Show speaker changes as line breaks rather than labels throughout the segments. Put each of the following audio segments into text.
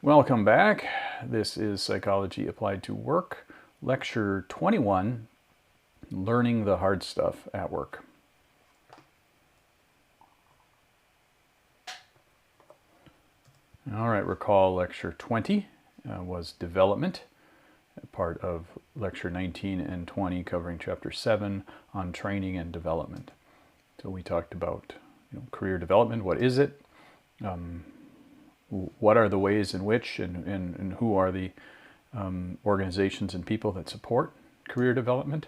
Welcome back. This is Psychology Applied to Work, Lecture 21, Learning the Hard Stuff at Work. All right, recall Lecture 20 was Development, part of Lecture 19 and 20 covering Chapter 7 on Training and Development. So we talked about career development. What is it? What are the ways in which and who are the organizations and people that support career development?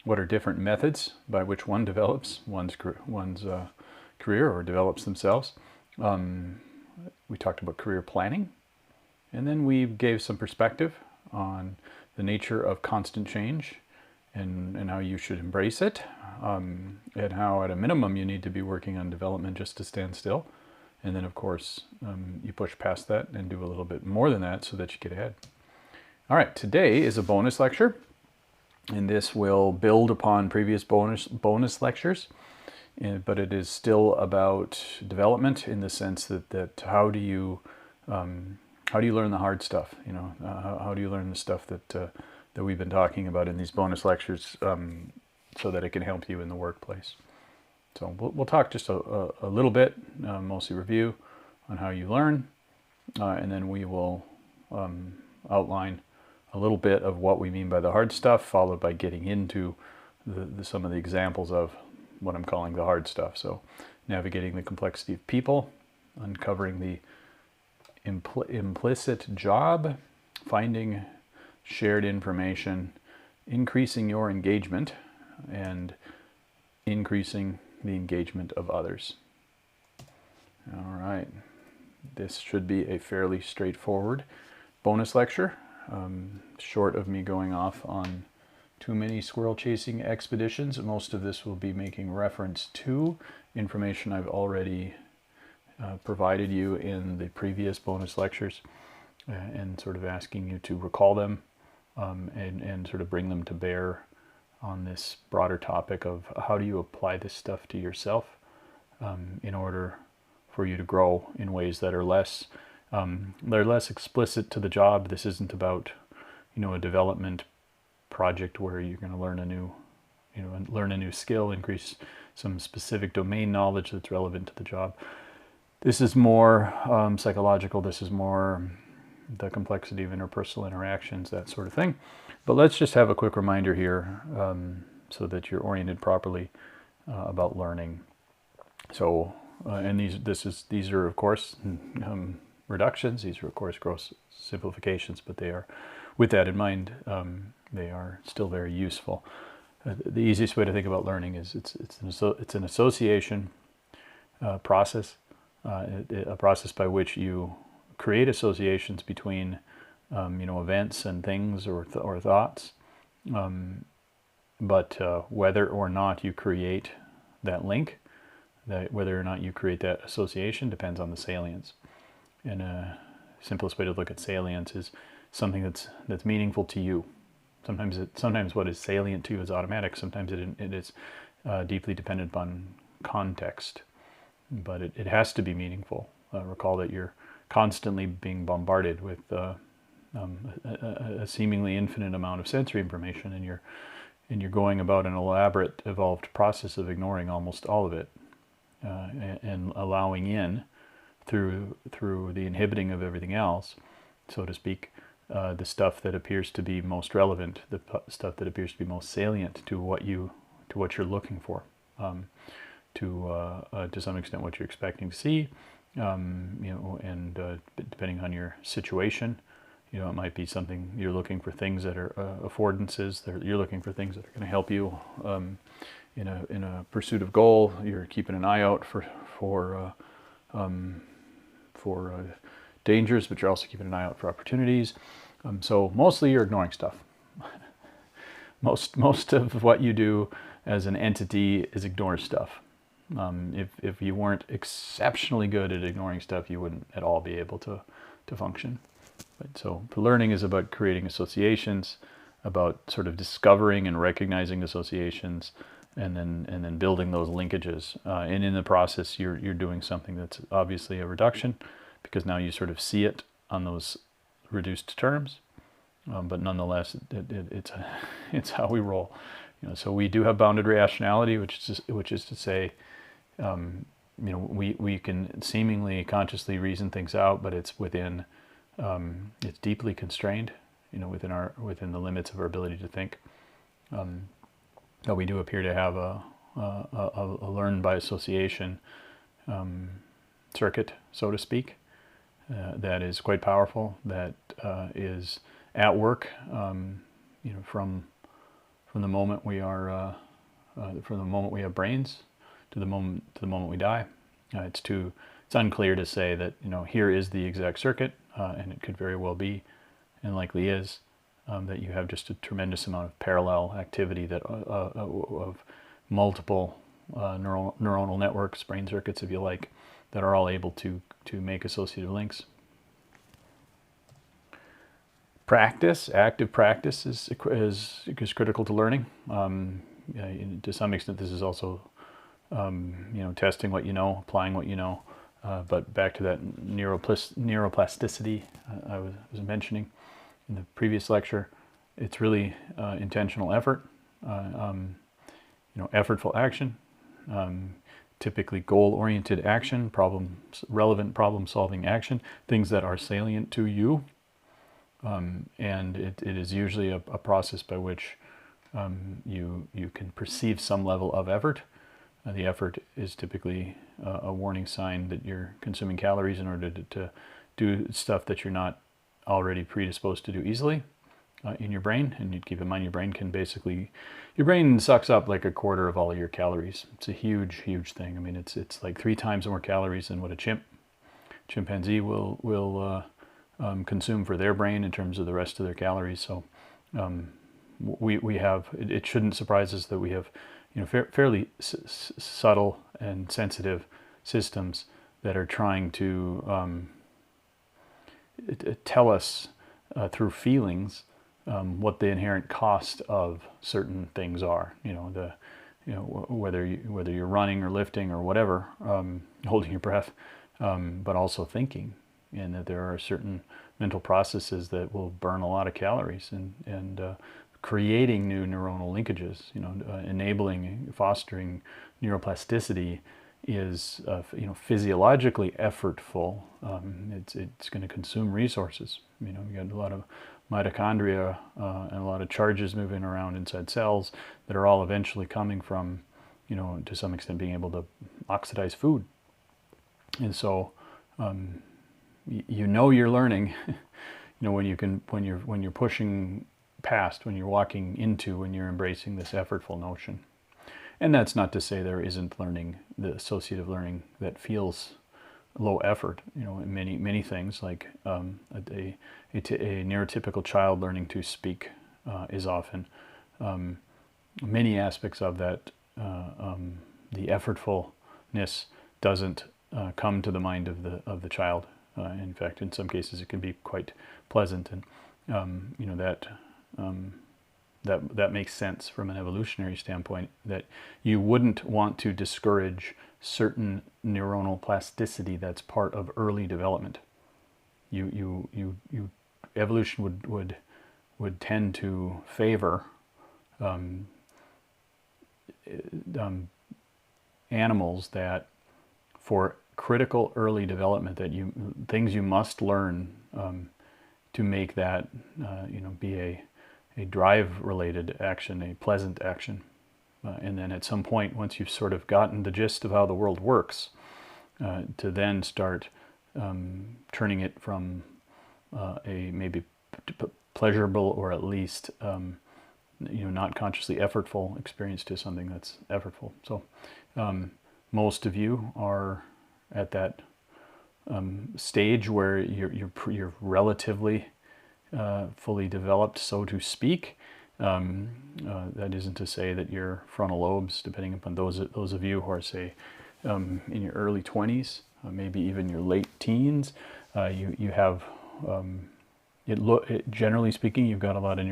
What are different methods by which one develops one's career or develops themselves? We talked about career planning, and then we gave some perspective on the nature of constant change and how you should embrace it, and how at a minimum you need to be working on development just to stand still. And then, of course, you push past that and do a little bit more than that so that you get ahead. All right, today is a bonus lecture, and this will build upon previous bonus lectures, but it is still about development in the sense that how do you learn the hard stuff? How do you learn the stuff that we've been talking about in these bonus lectures, so that it can help you in the workplace. So we'll talk just a little bit, mostly review on how you learn, and then we will outline a little bit of what we mean by the hard stuff, followed by getting into some of the examples of what I'm calling the hard stuff. So navigating the complexity of people, uncovering the implicit job, finding shared information, increasing your engagement, and increasing the engagement of others. All right, this should be a fairly straightforward bonus lecture, short of me going off on too many squirrel chasing expeditions. Most of this will be making reference to information I've already provided you in the previous bonus lectures, and sort of asking you to recall them, and sort of bring them to bear on this broader topic of how do you apply this stuff to yourself, in order for you to grow in ways that are less explicit to the job. This isn't about a development project where you're going to learn a new skill, increase some specific domain knowledge that's relevant to the job. This is more psychological. This is more the complexity of interpersonal interactions, that sort of thing. But let's just have a quick reminder here, so that you're oriented properly about learning. So, and these are of course reductions. These are of course gross simplifications, but they are, with that in mind, they are still very useful. The easiest way to think about learning is it's an association process, a process by which you create associations between events and things or thoughts, but whether or not you create that link, whether or not you create that association depends on the salience. And simplest way to look at salience is something that's meaningful to you. Sometimes what is salient to you is automatic. Sometimes it is deeply dependent upon context, but it has to be meaningful. Recall that you're constantly being bombarded with a seemingly infinite amount of sensory information, and you're going about an elaborate, evolved process of ignoring almost all of it, and allowing in through the inhibiting of everything else, so to speak, the stuff that appears to be most relevant, the stuff that appears to be most salient to what you're looking for, to some extent what you're expecting to see, and depending on your situation, it might be something you're looking for, things that are affordances. You're looking for things that are going to help you in a pursuit of goal. You're keeping an eye out for dangers, but you're also keeping an eye out for opportunities. So mostly you're ignoring stuff. Most of what you do as an entity is ignore stuff. If you weren't exceptionally good at ignoring stuff, you wouldn't at all be able to function. But so the learning is about creating associations, about sort of discovering and recognizing associations, and then building those linkages. And in the process, you're doing something that's obviously a reduction, because now you sort of see it on those reduced terms, but nonetheless, it's how we roll. So we do have bounded rationality, which is to say, we can seemingly consciously reason things out, but it's within, it's deeply constrained, within the limits of our ability to think. But we do appear to have a learn by association circuit, so to speak, that is quite powerful, that is at work, from the moment we are, from the moment we have brains to the moment we die. It's unclear to say that here is the exact circuit, and it could very well be, and likely is, that you have just a tremendous amount of parallel activity that of multiple neuronal networks, brain circuits, if you like, that are all able to make associative links. Practice, active practice, is critical to learning. To some extent, this is also testing what you know, applying what you know. But back to that neuroplasticity I was mentioning in the previous lecture, it's really intentional effort, effortful action, typically goal-oriented action, relevant problem-solving action, things that are salient to you. And it is usually a process by which you can perceive some level of effort. The effort is typically a warning sign that you're consuming calories in order to do stuff that you're not already predisposed to do easily in your brain. And you keep in mind, your brain sucks up like a quarter of all of your calories. It's a huge, huge thing. I mean, it's like 3 times more calories than what a chimpanzee will consume for their brain in terms of the rest of their calories. So we have, it shouldn't surprise us that we have fairly subtle and sensitive systems that are trying to tell us through feelings what the inherent cost of certain things are. Whether you're running or lifting or whatever, holding your breath, but also thinking, and that there are certain mental processes that will burn a lot of calories, and creating new neuronal linkages, enabling, fostering neuroplasticity is physiologically effortful. It's going to consume resources. You got a lot of mitochondria and a lot of charges moving around inside cells that are all eventually coming from, to some extent, being able to oxidize food. And so you're learning when you're pushing past, when you're walking into, when you're embracing this effortful notion. And that's not to say there isn't learning, the associative learning that feels low effort. Many things, like a neurotypical child learning to speak is often, many aspects of that, the effortfulness doesn't come to the mind of the child. In fact, in some cases, it can be quite pleasant, and that makes sense from an evolutionary standpoint. That you wouldn't want to discourage certain neuronal plasticity that's part of early development. Evolution would tend to favor animals that, for critical early development, things you must learn to make that be a drive-related action, a pleasant action. And then at some point, once you've sort of gotten the gist of how the world works, to then start turning it from a maybe pleasurable, or at least not consciously effortful experience, to something that's effortful. So most of you are at that stage where you're relatively fully developed, so to speak. That isn't to say that your frontal lobes, depending upon those of you who are, say, in your early 20s, maybe even your late teens, you have, generally speaking, you've got a lot of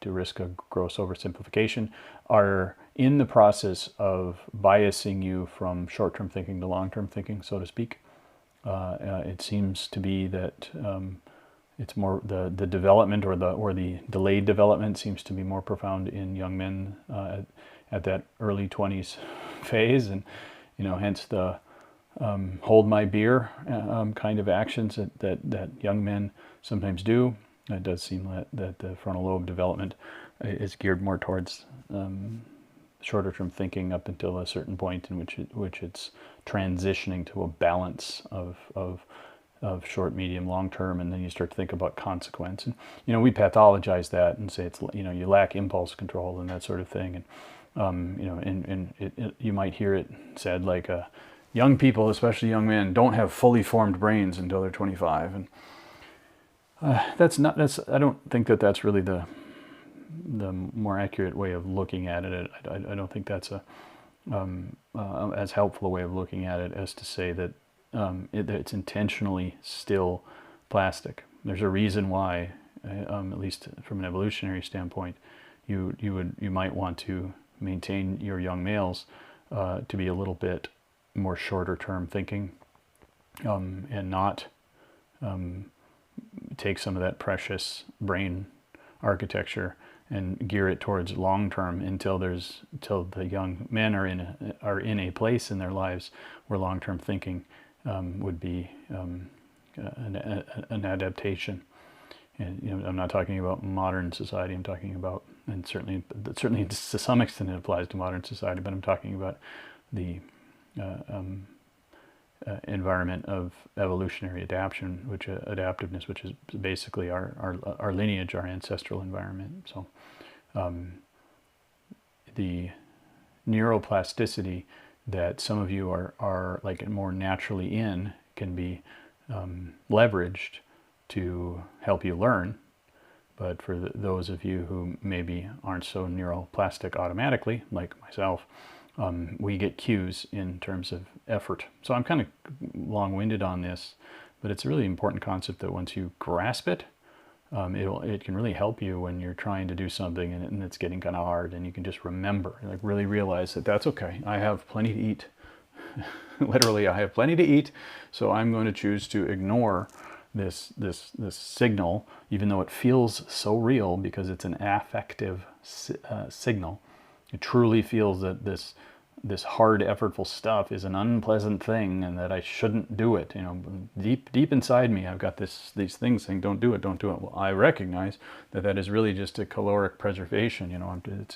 to risk a gross oversimplification, are in the process of biasing you from short-term thinking to long-term thinking, so to speak. It seems to be that it's more the development or the delayed development seems to be more profound in young men at that early 20s phase, and hence the hold my beer kind of actions that young men sometimes do. It does seem that the frontal lobe development is geared more towards shorter term thinking up until a certain point in which it's transitioning to a balance of short, medium, long term, and then you start to think about consequence. And we pathologize that and say it's you lack impulse control and that sort of thing. And you might hear it said like young people, especially young men, don't have fully formed brains until they're 25, and I don't think that's really the more accurate way of looking at it. I don't think that's as helpful a way of looking at it as to say that it's intentionally still plastic. There's a reason why, at least from an evolutionary standpoint, you might want to maintain your young males to be a little bit more shorter term thinking, and not take some of that precious brain architecture and gear it towards long term until the young men are in a place in their lives where long term thinking would be an adaptation. And I'm not talking about modern society. I'm talking about, and certainly to some extent it applies to modern society, but I'm talking about the environment of evolutionary adaptiveness, which is basically our lineage, our ancestral environment. So the neuroplasticity that some of you are like more naturally in can be leveraged to help you learn. But for those of you who maybe aren't so neuroplastic automatically, like myself, we get cues in terms of effort. So I'm kind of long-winded on this, but it's a really important concept that once you grasp it, it can really help you when you're trying to do something and it's getting kind of hard, and you can just remember, like really realize that that's okay. I have plenty to eat. Literally, I have plenty to eat, so I'm going to choose to ignore this signal, even though it feels so real because it's an affective signal. It truly feels that this hard, effortful stuff is an unpleasant thing, and that I shouldn't do it. Deep inside me, I've got these things saying, "Don't do it, don't do it." Well, I recognize that is really just a caloric preservation.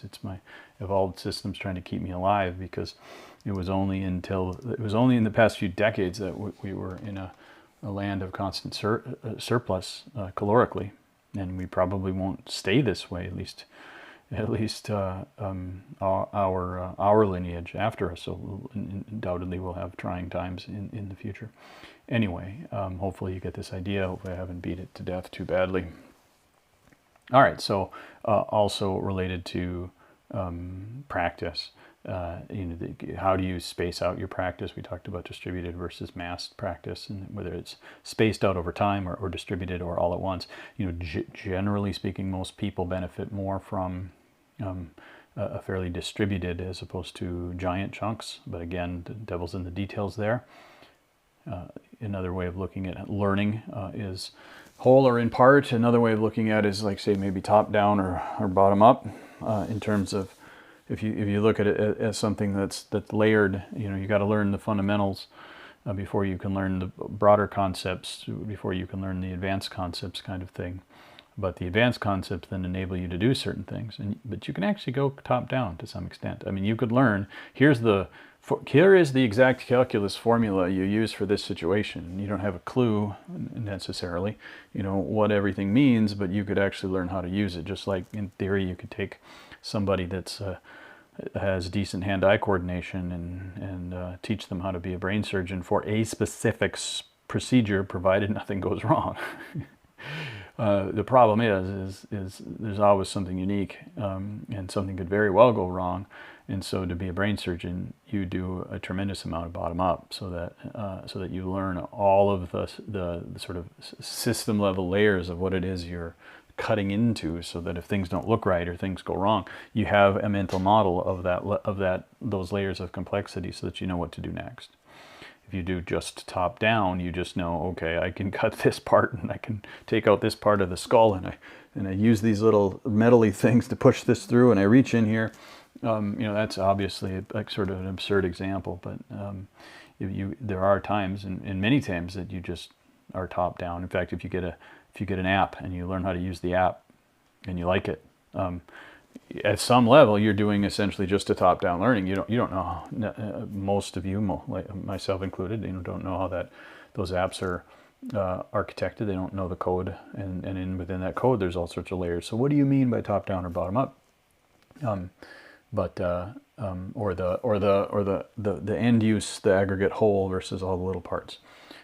It's my evolved systems trying to keep me alive, because it was only in the past few decades that we were in a land of constant surplus calorically, and we probably won't stay this way, at least our lineage after us. So undoubtedly we'll have trying times in the future. Anyway, hopefully you get this idea. Hopefully I haven't beat it to death too badly. All right, so also related to practice, how do you space out your practice? We talked about distributed versus massed practice, and whether it's spaced out over time or distributed or all at once. Generally speaking, most people benefit more from a fairly distributed as opposed to giant chunks. But again, the devil's in the details there. Another way of looking at learning is whole or in part. Another way of looking at it is, like, say, maybe top down or bottom up, in terms of if you look at it as something that's layered. You got to learn the fundamentals before you can learn the broader concepts, before you can learn the advanced concepts, kind of thing. But the advanced concepts then enable you to do certain things, but you can actually go top down to some extent. I mean, you could learn, here is the exact calculus formula you use for this situation. You don't have a clue necessarily, what everything means, but you could actually learn how to use it. Just like in theory, you could take somebody that's has decent hand-eye coordination and teach them how to be a brain surgeon for a specific procedure, provided nothing goes wrong. The problem is there's always something unique, and something could very well go wrong. And so to be a brain surgeon, you do a tremendous amount of bottom up, so that you learn all of the sort of system level layers of what it is you're cutting into, so that if things don't look right or things go wrong, you have a mental model of those layers of complexity, so that you know what to do next. If you do just top down, you just know, okay, I can cut this part and I can take out this part of the skull, and I use these little metally things to push this through, and I reach in here. That's obviously like sort of an absurd example, but there are times, and many times, that you just are top down. In fact, if you get an app and you learn how to use the app and you like it, at some level, you're doing essentially just a top-down learning. You don't know, most of you, myself included, don't know how those apps are architected. They don't know the code, and within that code, there's all sorts of layers. So, what do you mean by top-down or bottom-up? Or the end use, the aggregate whole versus all the little parts.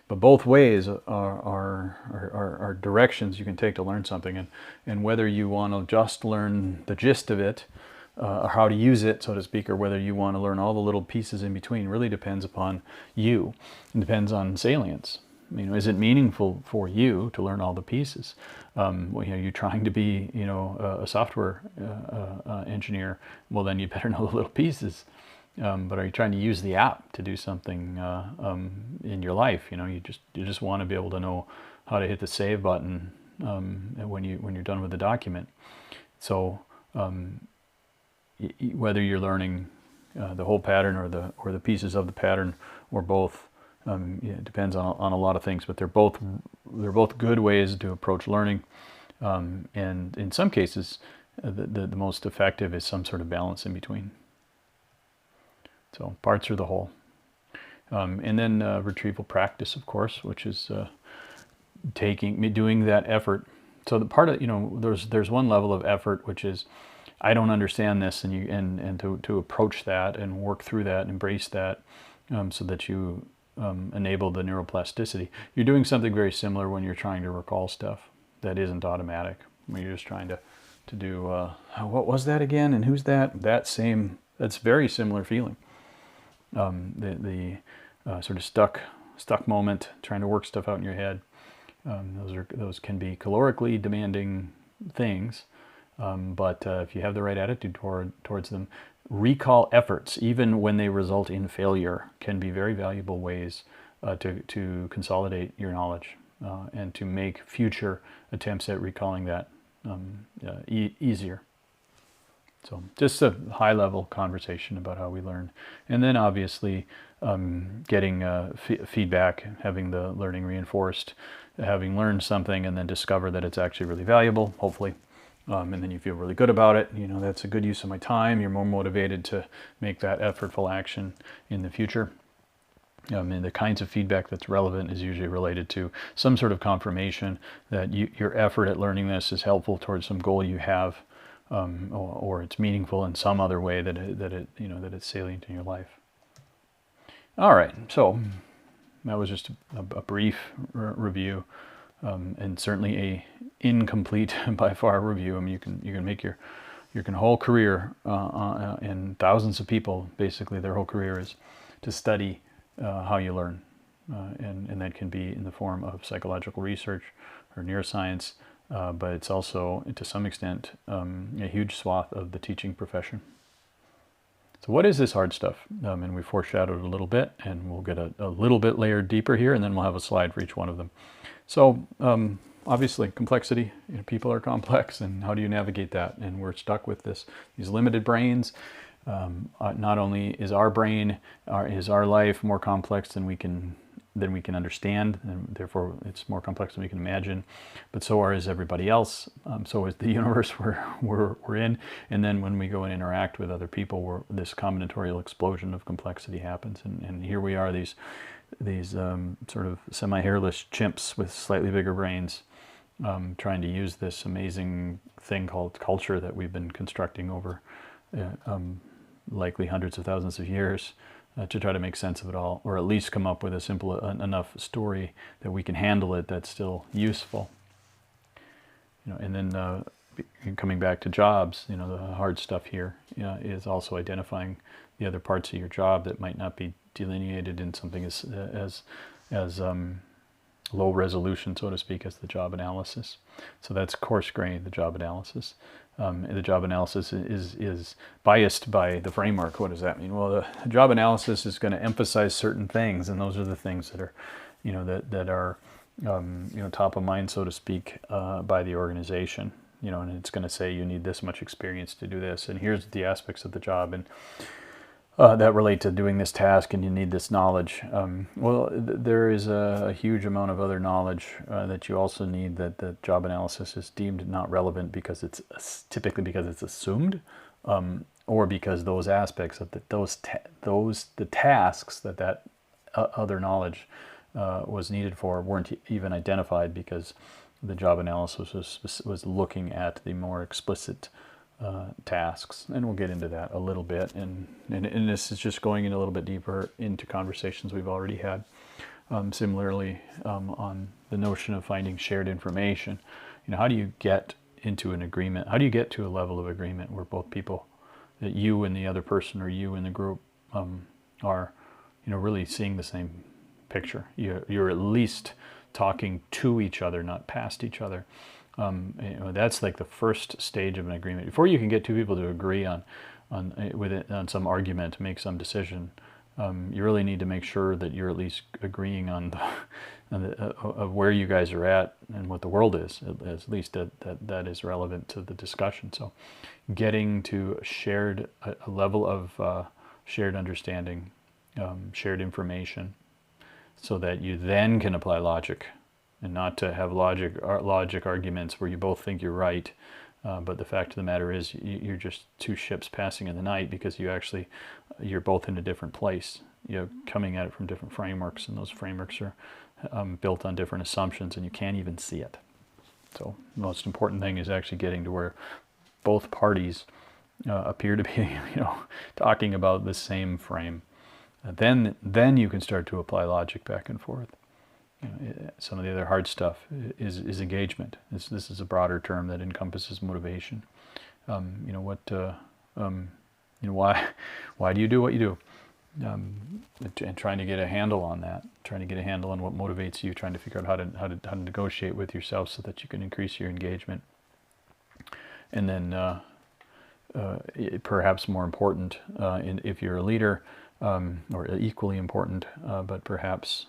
But both ways are directions you can take to learn something, and whether you want to just learn the gist of it, or how to use it, so to speak, or whether you want to learn all the little pieces in between, really depends upon you. It depends on salience. Is it meaningful for you to learn all the pieces? You're trying to be, a software engineer. Well, then you better know the little pieces. But are you trying to use the app to do something in your life? You just want to be able to know how to hit the save button when you're done with the document. So whether you're learning the whole pattern or the pieces of the pattern or both, it depends on a lot of things. But they're both good ways to approach learning, and in some cases, the most effective is some sort of balance in between. So parts are the whole. And then retrieval practice, of course, which is doing that effort. So the part of, there's one level of effort, which is, I don't understand this, and to approach that and work through that and embrace that, so that you enable the neuroplasticity. You're doing something very similar when you're trying to recall stuff that isn't automatic. You're just trying to do, what was that again, and who's that? That's very similar feeling. The sort of stuck moment, trying to work stuff out in your head. Those can be calorically demanding things, but if you have the right attitude towards them, recall efforts, even when they result in failure, can be very valuable ways to consolidate your knowledge and to make future attempts at recalling that easier. So just a high-level conversation about how we learn. And then obviously getting feedback, having the learning reinforced, having learned something and then discover that it's actually really valuable, hopefully. And then you feel really good about it. That's a good use of my time. You're more motivated to make that effortful action in the future. And the kinds of feedback that's relevant is usually related to some sort of confirmation that your effort at learning this is helpful towards some goal you have. Or it's meaningful in some other way that it's salient in your life. All right, so that was just a brief review, and certainly a incomplete by far review. You can make your whole career, and thousands of people, basically their whole career is to study how you learn, and that can be in the form of psychological research or neuroscience. But it's also, to some extent, a huge swath of the teaching profession. So what is this hard stuff? And we foreshadowed a little bit, and we'll get a little bit layered deeper here, and then we'll have a slide for each one of them. So obviously, complexity. People are complex, and how do you navigate that? And we're stuck with these limited brains. Not only is our brain, is our life more complex than we can understand, and therefore it's more complex than we can imagine, but so is everybody else. So is the universe we're in, and then when we go and interact with other people, this combinatorial explosion of complexity happens, and here we are, these sort of semi-hairless chimps with slightly bigger brains, trying to use this amazing thing called culture that we've been constructing over likely hundreds of thousands of years, to try to make sense of it all, or at least come up with a simple enough story that we can handle it that's still useful. And then coming back to jobs, the hard stuff here is also identifying the other parts of your job that might not be delineated in something as low resolution, so to speak, as the job analysis. So that's coarse grained, the job analysis. The job analysis is biased by the framework. What does that mean? Well, the job analysis is going to emphasize certain things, and those are the things that are, that are, top of mind, so to speak, by the organization. And it's going to say you need this much experience to do this, and here's the aspects of the job, and that relate to doing this task, and you need this knowledge. There is a huge amount of other knowledge that you also need, that the job analysis is deemed not relevant because it's typically because it's assumed, or because those aspects of the tasks that other knowledge was needed for weren't even identified, because the job analysis was looking at the more explicit tasks, and we'll get into that a little bit, and this is just going in a little bit deeper into conversations we've already had. Similarly, on the notion of finding shared information, how do you get into an agreement? How do you get to a level of agreement where both people, that you and the other person, or you and the group, are, really seeing the same picture? You're at least talking to each other, not past each other. That's like the first stage of an agreement. Before you can get two people to agree on some argument, make some decision, you really need to make sure that you're at least agreeing on of where you guys are at and what the world is. At least that is relevant to the discussion. So, getting to a level of shared understanding, shared information, so that you then can apply logic. And not to have logic arguments where you both think you're right, but the fact of the matter is you're just two ships passing in the night, because you're both in a different place. You're coming at it from different frameworks, and those frameworks are built on different assumptions, and you can't even see it. So the most important thing is actually getting to where both parties appear to be, talking about the same frame. Then you can start to apply logic back and forth. Some of the other hard stuff is engagement. This is a broader term that encompasses motivation. Why do you do what you do? And trying to get a handle on that, trying to get a handle on what motivates you, trying to figure out how to negotiate with yourself so that you can increase your engagement. And then perhaps more important, if you're a leader, or equally important, but perhaps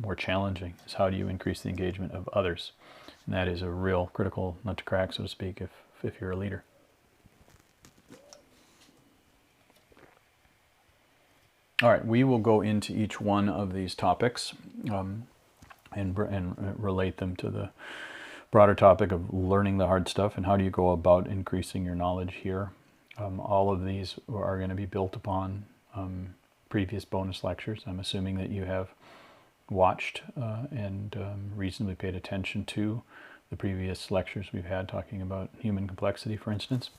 more challenging, is how do you increase the engagement of others? And that is a real critical nut to crack, so to speak, if you're a leader. All right, we will go into each one of these topics and relate them to the broader topic of learning the hard stuff, and how do you go about increasing your knowledge here. All of these are going to be built upon previous bonus lectures. I'm assuming that you have watched and reasonably paid attention to the previous lectures we've had talking about human complexity, for instance.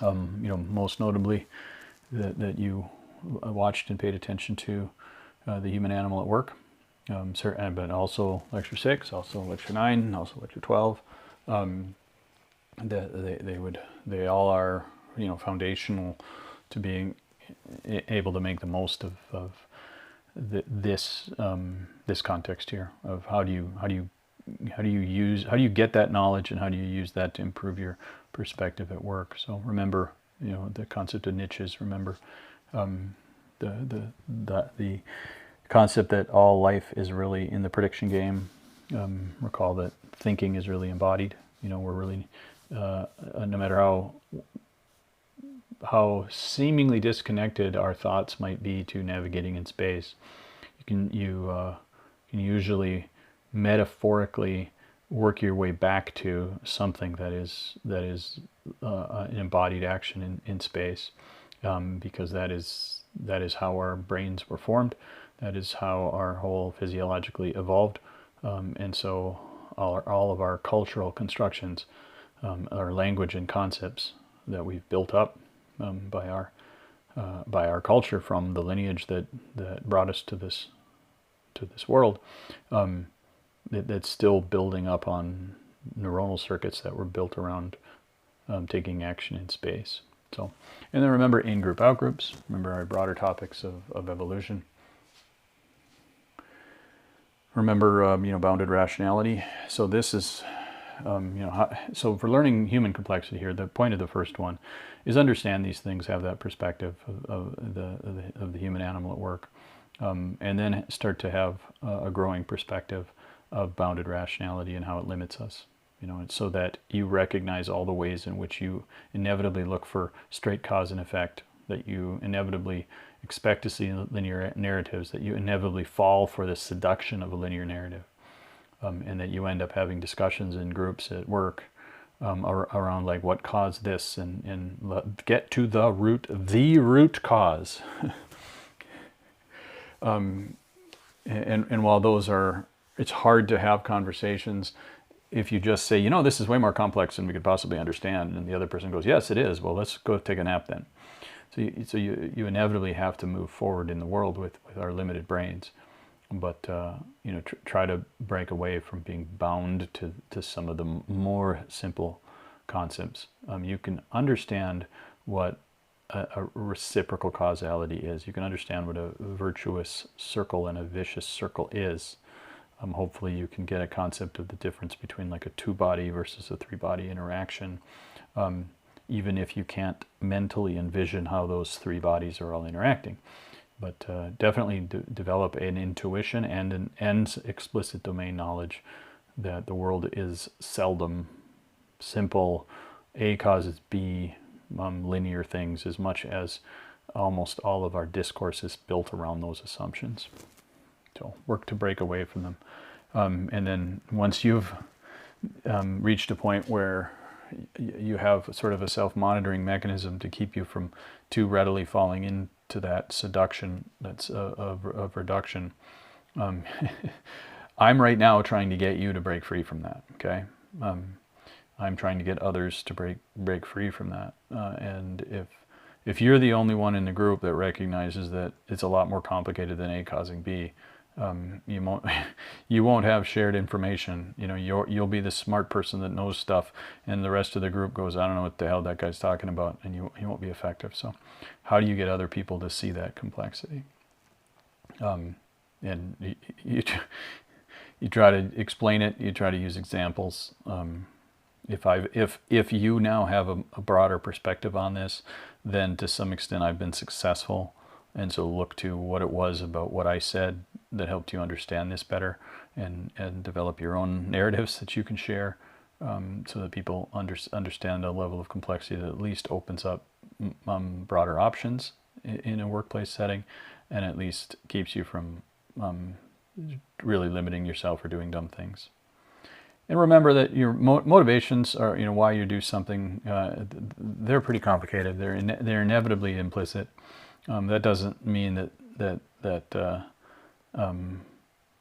Most notably that you watched and paid attention to the human animal at work, but also lecture 6, also lecture 9, also lecture 12. They all are foundational to being able to make the most of this context here of how do you get that knowledge, and how do you use that to improve your perspective at work. So remember, the concept of niches. Remember the concept that all life is really in the prediction game. Recall that thinking is really embodied. We're really no matter how seemingly disconnected our thoughts might be to navigating in space, you can usually metaphorically work your way back to something that is an embodied action in space, because that is how our brains were formed. That is how our whole physiologically evolved, and so all of our cultural constructions, our language and concepts that we've built up by our culture from the lineage that brought us to this world, that's still building up on neuronal circuits that were built around taking action in space. So, and then remember in-group, out-groups. Remember our broader topics of evolution. Remember, bounded rationality. So this is, so for learning human complexity here, the point of the first one is understand these things, have that perspective of the human animal at work, and then start to have a growing perspective of bounded rationality and how it limits us. So that you recognize all the ways in which you inevitably look for straight cause and effect, that you inevitably expect to see linear narratives, that you inevitably fall for the seduction of a linear narrative, and that you end up having discussions in groups at work around like what caused this, and get to the root cause. And while those are, it's hard to have conversations if you just say, this is way more complex than we could possibly understand, and the other person goes, yes, it is. Well, let's go take a nap then. So you inevitably have to move forward in the world with our limited brains, but try to break away from being bound to some of the more simple concepts. You can understand what a reciprocal causality is. You can understand what a virtuous circle and a vicious circle is. Hopefully you can get a concept of the difference between like a two-body versus a three-body interaction, even if you can't mentally envision how those three bodies are all interacting. But definitely develop an intuition and explicit domain knowledge that the world is seldom simple A causes B linear things, as much as almost all of our discourse is built around those assumptions. So work to break away from them. And then once you've reached a point where you have sort of a self-monitoring mechanism to keep you from too readily falling into that seduction that's of reduction, I'm right now trying to get you to break free from that, okay? I'm trying to get others to break free from that. And if you're the only one in the group that recognizes that it's a lot more complicated than A causing B, you won't have shared information. You'll be the smart person that knows stuff, and the rest of the group goes, I don't know what the hell that guy's talking about, and you won't be effective. So how do you get other people to see that complexity? And you try to explain it. You try to use examples. If you now have a broader perspective on this, then to some extent I've been successful. And so look to what it was about what I said that helped you understand this better, and develop your own narratives that you can share, so that people understand a level of complexity that at least opens up broader options in a workplace setting, and at least keeps you from really limiting yourself or doing dumb things. And remember that your motivations are, why you do something, they're pretty complicated. They're inevitably implicit. That doesn't mean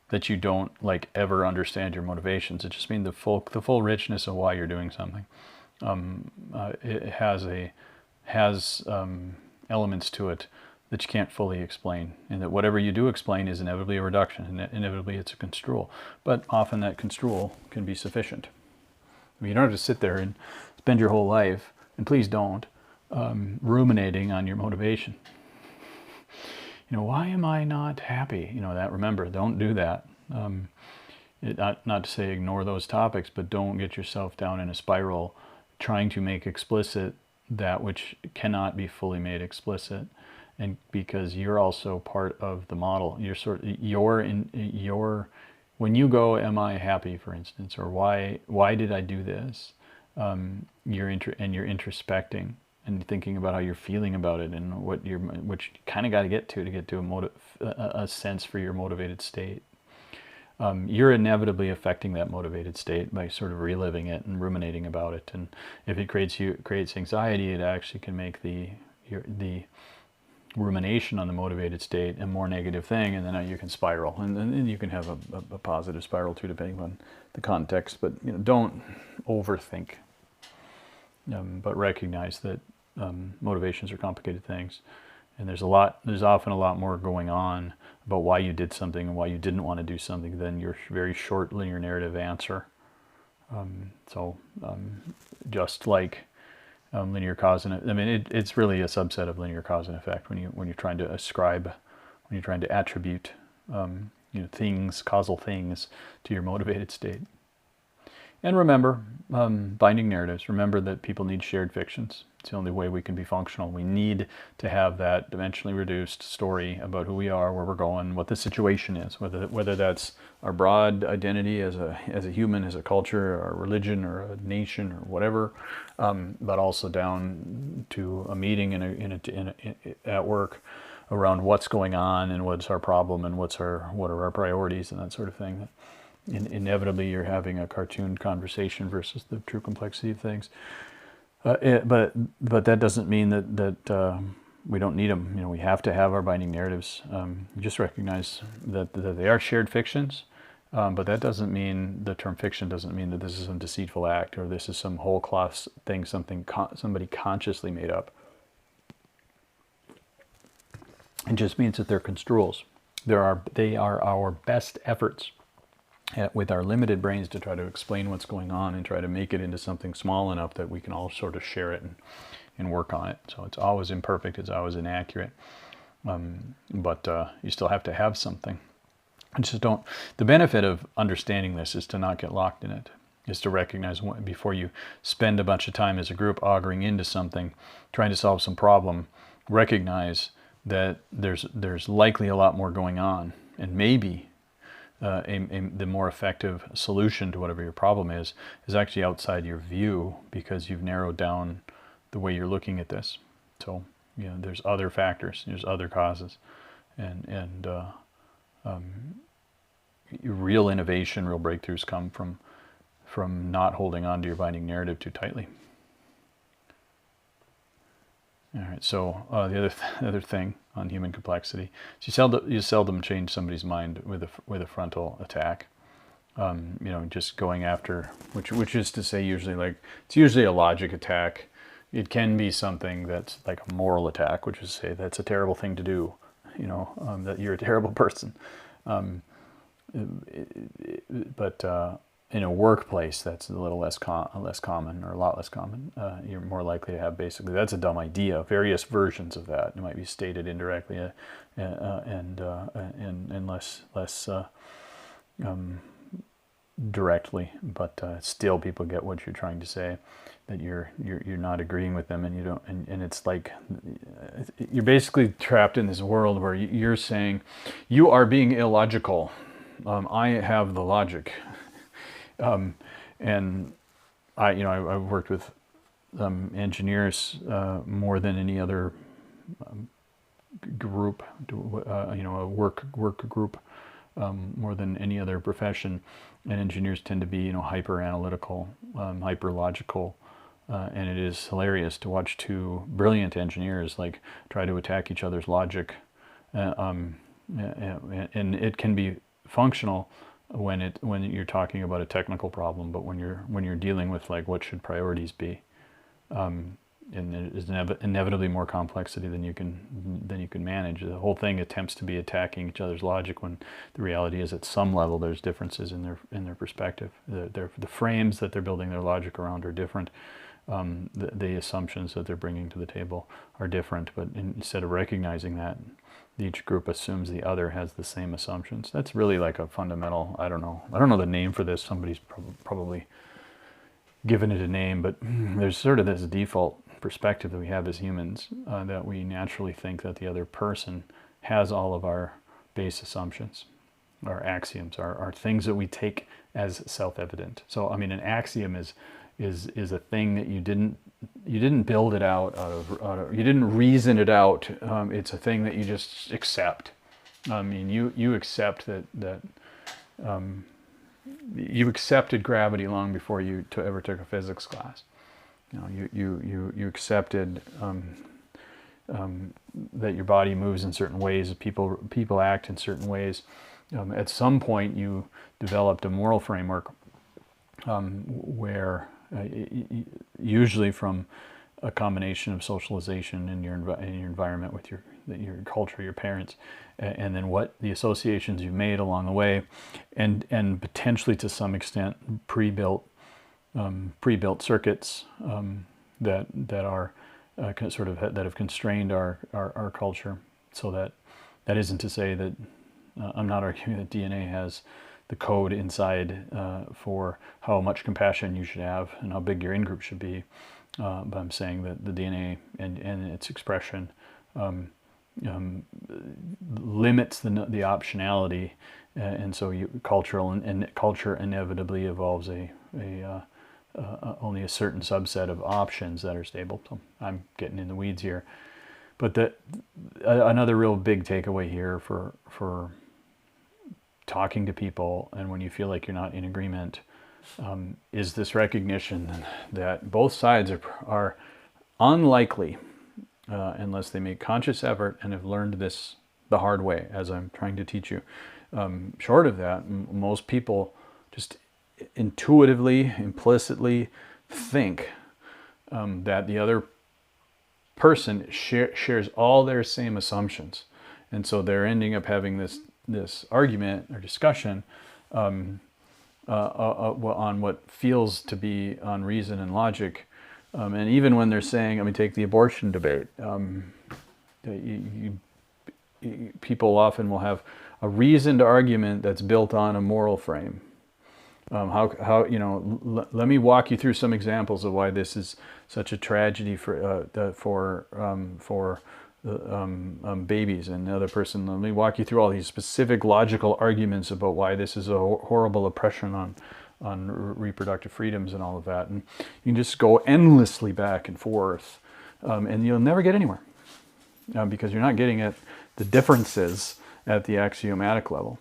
that you don't ever understand your motivations. It just means the full richness of why you're doing something. It has elements to it that you can't fully explain, and that whatever you do explain is inevitably a reduction, and inevitably it's a construal. But often that construal can be sufficient. You don't have to sit there and spend your whole life, and please don't, ruminating on your motivation. Why am I not happy? Remember, don't do that. Not to say ignore those topics, but don't get yourself down in a spiral trying to make explicit that which cannot be fully made explicit. And because you're also part of the model, when you go, am I happy, for instance, or why did I do this? You're introspecting and thinking about how you're feeling about it, and what you kind of got to get to a sense for your motivated state. You're inevitably affecting that motivated state by sort of reliving it and ruminating about it. And if it creates anxiety, it actually can make the rumination on the motivated state a more negative thing, and then you can spiral, and then you can have a positive spiral too, depending on the context. But don't overthink, but recognize that motivations are complicated things, and there's often a lot more going on about why you did something and why you didn't want to do something than your very short linear narrative answer. Just like linear cause and it's really a subset of linear cause and effect when you're trying to ascribe, when you're trying to attribute things, causal things to your motivated state. And remember, binding narratives. Remember that people need shared fictions. It's the only way we can be functional. We need to have that dimensionally reduced story about who we are, where we're going, what the situation is, whether that's our broad identity as a human, as a culture, or a religion, or a nation, or whatever, but also down to a meeting at work around what's going on and what's our problem and what are our priorities and that sort of thing. Inevitably, you're having a cartoon conversation versus the true complexity of things. But that doesn't mean that we don't need them. We have to have our binding narratives. Just recognize that they are shared fictions, but that doesn't mean, the term fiction doesn't mean that this is some deceitful act or this is some whole cloth thing, somebody consciously made up. It just means that they're construals. They are our best efforts with our limited brains to try to explain what's going on and try to make it into something small enough that we can all sort of share it and work on it. So it's always imperfect, it's always inaccurate, but you still have to have something. The benefit of understanding this is to not get locked in it, is to recognize before you spend a bunch of time as a group auguring into something, trying to solve some problem, recognize that there's likely a lot more going on, and maybe the more effective solution to whatever your problem is actually outside your view, because you've narrowed down the way you're looking at this. So there's other factors, there's other causes, and real innovation, real breakthroughs come from not holding on to your binding narrative too tightly. All right, so the other thing on human complexity is you seldom change somebody's mind with a frontal attack. Just going after, which is to say, it's usually a logic attack. It can be something that's like a moral attack, which is to say that's a terrible thing to do. That you're a terrible person. But in a workplace, that's a little less common, or a lot less common. You're more likely to have basically, that's a dumb idea. Various versions of that. It might be stated indirectly and less directly, but still people get what you're trying to say. That you're not agreeing with them, and you don't, and it's like you're basically trapped in this world where you're saying you are being illogical. I have the logic. And I've worked with engineers more than any other group, a work group, more than any other profession. And engineers tend to be, hyper analytical, hyper logical, and it is hilarious to watch two brilliant engineers try to attack each other's logic, and it can be functional when you're talking about a technical problem, but when you're dealing with what should priorities be, and there's inevitably more complexity than you can manage. The whole thing attempts to be attacking each other's logic, when the reality is at some level there's differences in their perspective. The frames that they're building their logic around are different. The assumptions that they're bringing to the table are different, but instead of recognizing that, each group assumes the other has the same assumptions. That's really like a fundamental, I don't know the name for this. Somebody's probably given it a name, but there's sort of this default perspective that we have as humans, that we naturally think that the other person has all of our base assumptions, our axioms, our things that we take as self-evident. So, an axiom is a thing that you didn't build it out you didn't reason it out. It's a thing that you just accept. You accept that you accepted gravity long before you ever took a physics class. You accepted that your body moves in certain ways, people act in certain ways. At some point, you developed a moral framework where usually from a combination of socialization in your environment with your culture, your parents, and then what the associations you've made along the way, and potentially to some extent pre-built circuits that are that have constrained our culture. So that isn't to say that I'm not arguing that DNA has the code inside for how much compassion you should have and how big your in-group should be. But I'm saying that the DNA and its expression limits the optionality, and so culture inevitably evolves only a certain subset of options that are stable. So I'm getting in the weeds here, but another real big takeaway here for talking to people, and when you feel like you're not in agreement, is this recognition that both sides are unlikely, unless they make conscious effort and have learned this the hard way, as I'm trying to teach you. Short of that, most people just intuitively, implicitly think that the other person shares all their same assumptions, and so they're ending up having this argument or discussion on what feels to be on reason and logic. And even when they're saying, I mean, take the abortion debate, people often will have a reasoned argument that's built on a moral frame. Let me walk you through some examples of why this is such a tragedy for babies. And the other person, let me walk you through all these specific logical arguments about why this is a horrible oppression on reproductive freedoms and all of that. And you can just go endlessly back and forth, and you'll never get anywhere, because you're not getting at the differences at the axiomatic level.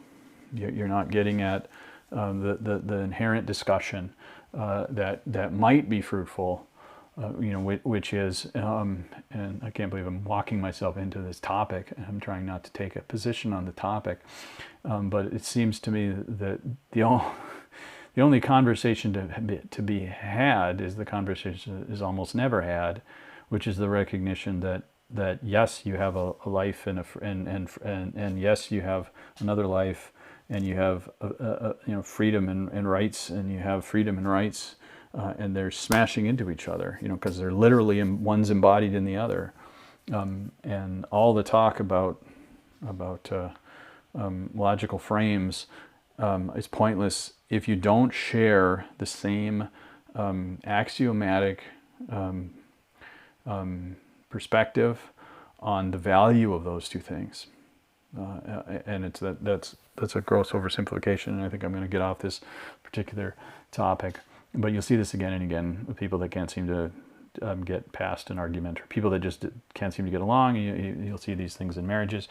You're not getting at the inherent discussion that might be fruitful, which is, and I can't believe I'm walking myself into this topic, and I'm trying not to take a position on the topic, but it seems to me that the only conversation to be had is the conversation that is almost never had, which is the recognition that yes, you have a life and yes, you have another life, and you have freedom and rights, and you have freedom and rights, and they're smashing into each other, because they're literally one's embodied in the other, and all the talk about logical frames is pointless if you don't share the same axiomatic perspective on the value of those two things. And that's a gross oversimplification, and I think I'm going to get off this particular topic. But you'll see this again and again with people that can't seem to get past an argument, or people that just can't seem to get along. You'll see these things in marriages.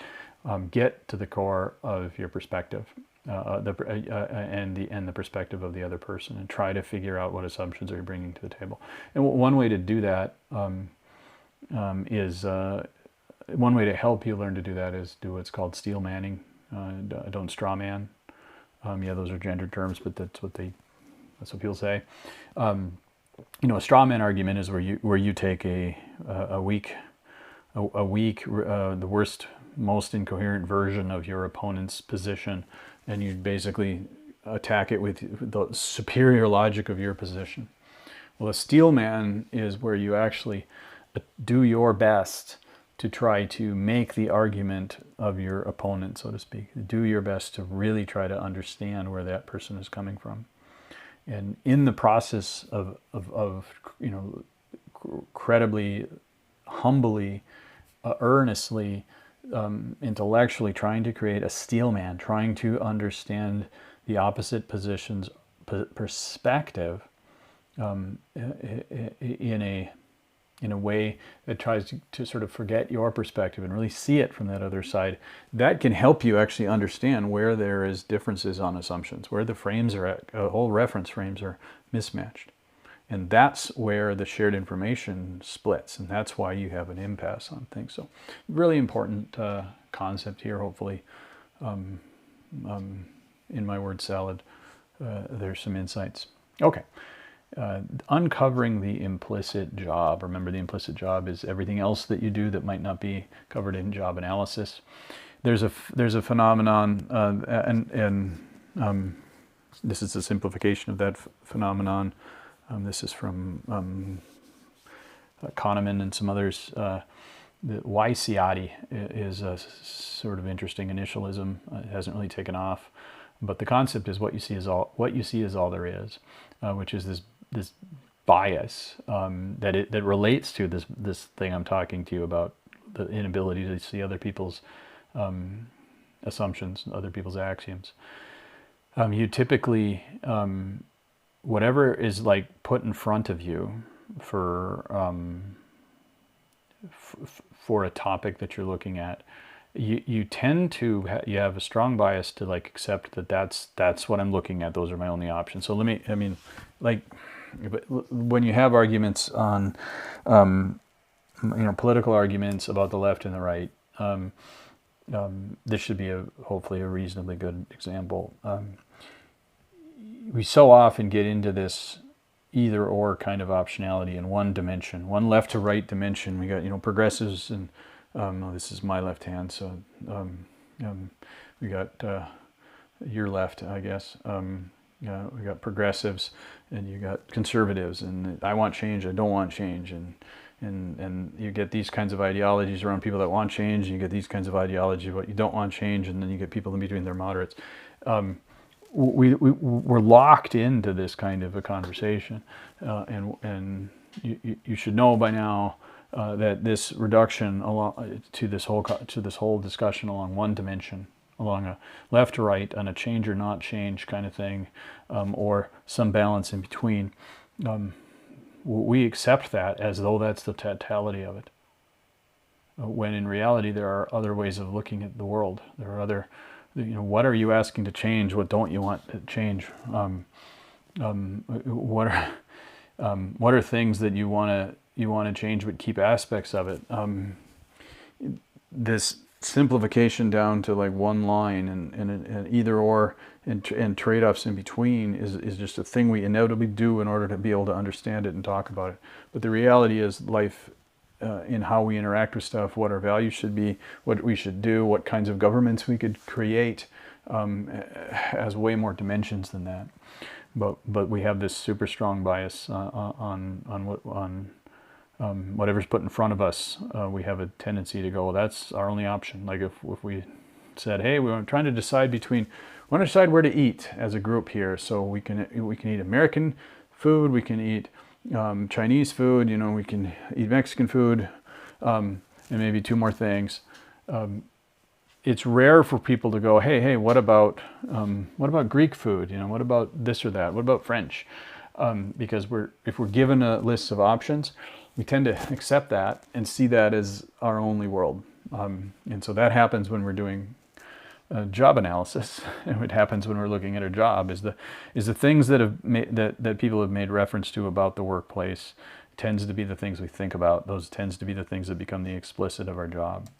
Get to the core of your perspective, and the perspective of the other person, and try to figure out what assumptions are you bringing to the table. And one way to do that one way to help you learn to do that is do what's called steel manning. Don't straw man. Those are gendered terms, but that's what people say. A straw man argument is where you take a weak, the worst, most incoherent version of your opponent's position, and you basically attack it with the superior logic of your position. Well, a steel man is where you actually do your best to try to make the argument of your opponent, so to speak. Do your best to really try to understand where that person is coming from. And in the process of credibly, humbly, earnestly, intellectually trying to create a steel man, trying to understand the opposite position's perspective in a way that tries to sort of forget your perspective and really see it from that other side, that can help you actually understand where there is differences on assumptions, where the frames are at, whole reference frames are mismatched. And that's where the shared information splits, and that's why you have an impasse on things. So really important concept here, hopefully. In my word salad, there's some insights. Okay. Uncovering the implicit job. Remember, the implicit job is everything else that you do that might not be covered in job analysis. There's a phenomenon, and this is a simplification of that phenomenon. This is from Kahneman and some others. the YCIATI is a sort of interesting initialism. It hasn't really taken off, but the concept is what you see is all there is, which is this bias that relates to this thing I'm talking to you about, the inability to see other people's assumptions, other people's axioms. You typically, whatever is like put in front of you for a topic that you're looking at, you tend to you have a strong bias to like accept that that's what I'm looking at. Those are my only options. So like when you have arguments on, political arguments about the left and the right, this should be hopefully a reasonably good example. We so often get into this either or kind of optionality in one dimension, one left to right dimension. We got progressives and this is my left hand, so we got your left, I guess. We got progressives and you got conservatives, and I want change, I don't want change, and you get these kinds of ideologies around people that want change, and you get these kinds of ideology about you don't want change, and then you get people in between, they're moderates. We're locked into this kind of a conversation, and you should know by now that this reduction to this whole discussion along one dimension, along a left to right, on a change or not change kind of thing, or some balance in between, we accept that as though that's the totality of it. When in reality there are other ways of looking at the world. There are other, what are you asking to change? What don't you want to change? What are things that you want to change but keep aspects of it? This simplification down to like one line and either or and trade-offs in between is just a thing we inevitably do in order to be able to understand it and talk about it. But the reality is life, in how we interact with stuff, what our values should be, what we should do, what kinds of governments we could create, has way more dimensions than that. But we have this super strong bias on whatever's put in front of us. We have a tendency to go, well, that's our only option. Like if we said, hey, we're trying to decide we want to decide where to eat as a group here, so we can eat American food, we can eat Chinese food, we can eat Mexican food, and maybe two more things. It's rare for people to go, hey, what about Greek food? What about this or that? What about French? Because if we're given a list of options, we tend to accept that and see that as our only world. And so that happens when we're doing job analysis, and what happens when we're looking at a job is the things that people have made reference to about the workplace tends to be the things we think about. Those tends to be the things that become the explicit of our job.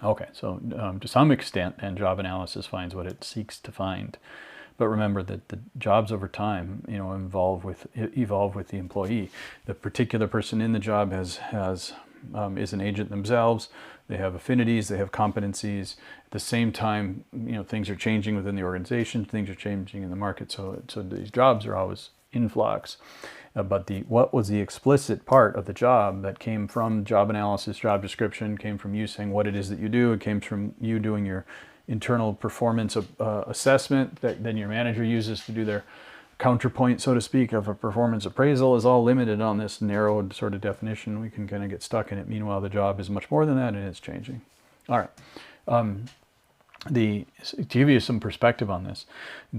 Okay, so to some extent, and job analysis finds what it seeks to find. But remember that the jobs over time, evolve with the employee. The particular person in the job is an agent themselves. They have affinities, they have competencies. At the same time, things are changing within the organization, things are changing in the market. So these jobs are always in flux. But what was the explicit part of the job that came from job analysis, job description, came from you saying what it is that you do, it came from you doing your internal performance assessment that then your manager uses to do their counterpoint, so to speak, of a performance appraisal, is all limited on this narrowed sort of definition. We can kind of get stuck in it. Meanwhile, the job is much more than that, and it's changing. All right. To give you some perspective on this,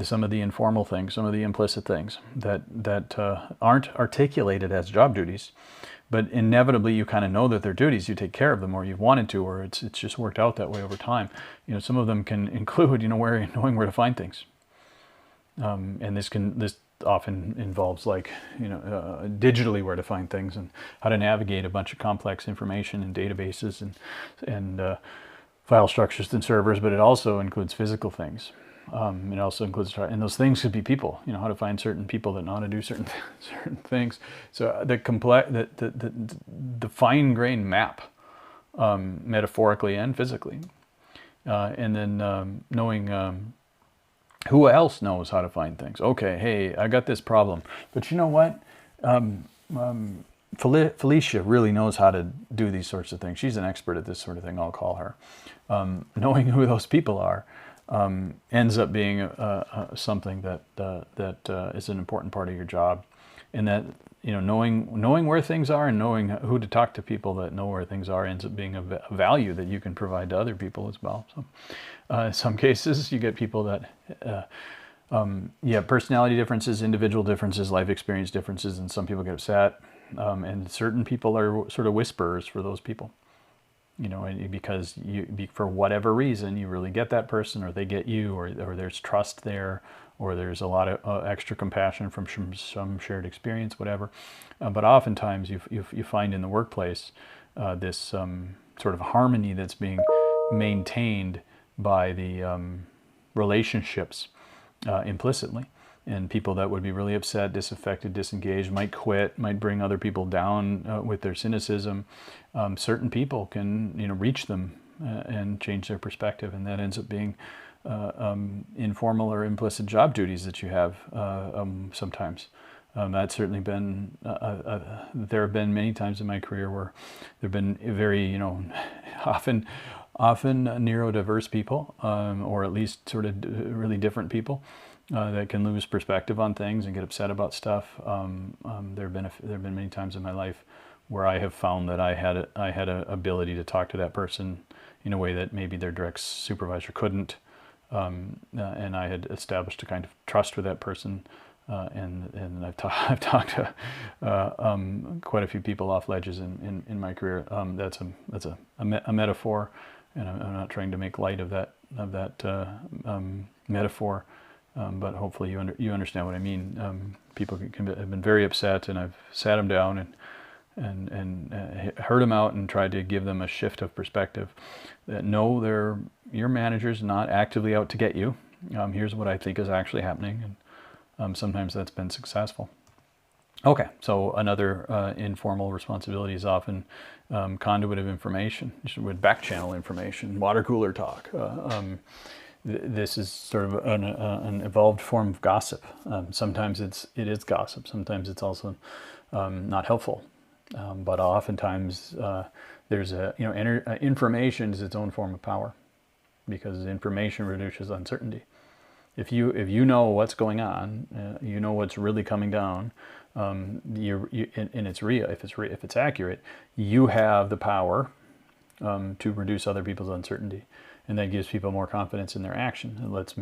some of the informal things, some of the implicit things that aren't articulated as job duties, but inevitably you kind of know that they're duties. You take care of them, or you've wanted to, or it's just worked out that way over time. Some of them can include knowing where to find things, and this often involves digitally where to find things and how to navigate a bunch of complex information in databases and file structures and servers, but it also includes physical things. It also includes, and those things could be people. How to find certain people that know how to do certain things. So the fine-grained map, metaphorically and physically, and then knowing who else knows how to find things. Okay, hey, I got this problem, but you know what? Felicia really knows how to do these sorts of things. She's an expert at this sort of thing, I'll call her. Knowing who those people are ends up being something that is an important part of your job. And that, knowing where things are and knowing who to talk to people that know where things are ends up being a value that you can provide to other people as well. So in some cases, you get people that, personality differences, individual differences, life experience differences, and some people get upset. And certain people are sort of whisperers for those people. Because for whatever reason, you really get that person, or they get you, or there's trust there, or there's a lot of extra compassion from some shared experience, whatever. But oftentimes you find in the workplace this sort of harmony that's being maintained by the relationships implicitly. And people that would be really upset, disaffected, disengaged, might quit, might bring other people down with their cynicism. Certain people can, reach them and change their perspective, and that ends up being informal or implicit job duties that you have sometimes. That's certainly been, there have been many times in my career where there have been very, often neurodiverse people, or at least sort of really different people. That can lose perspective on things and get upset about stuff. There have been many times in my life where I have found that I had a ability to talk to that person in a way that maybe their direct supervisor couldn't, and I had established a kind of trust with that person. And I've talked to quite a few people off ledges in my career. That's a metaphor, and I'm not trying to make light of that metaphor. But hopefully you understand what I mean. People have been very upset, and I've sat them down and heard them out and tried to give them a shift of perspective. That no, your manager's not actively out to get you. Here's what I think is actually happening, and sometimes that's been successful. Okay, so another informal responsibility is often conduit of information, with back channel information, water cooler talk. This is sort of an evolved form of gossip. Sometimes it is gossip. Sometimes it's also not helpful. But oftentimes there's information is its own form of power, because information reduces uncertainty. If you know what's going on, you know what's really coming down, and it's real. If it's accurate, you have the power to reduce other people's uncertainty. And that gives people more confidence in their action. It lets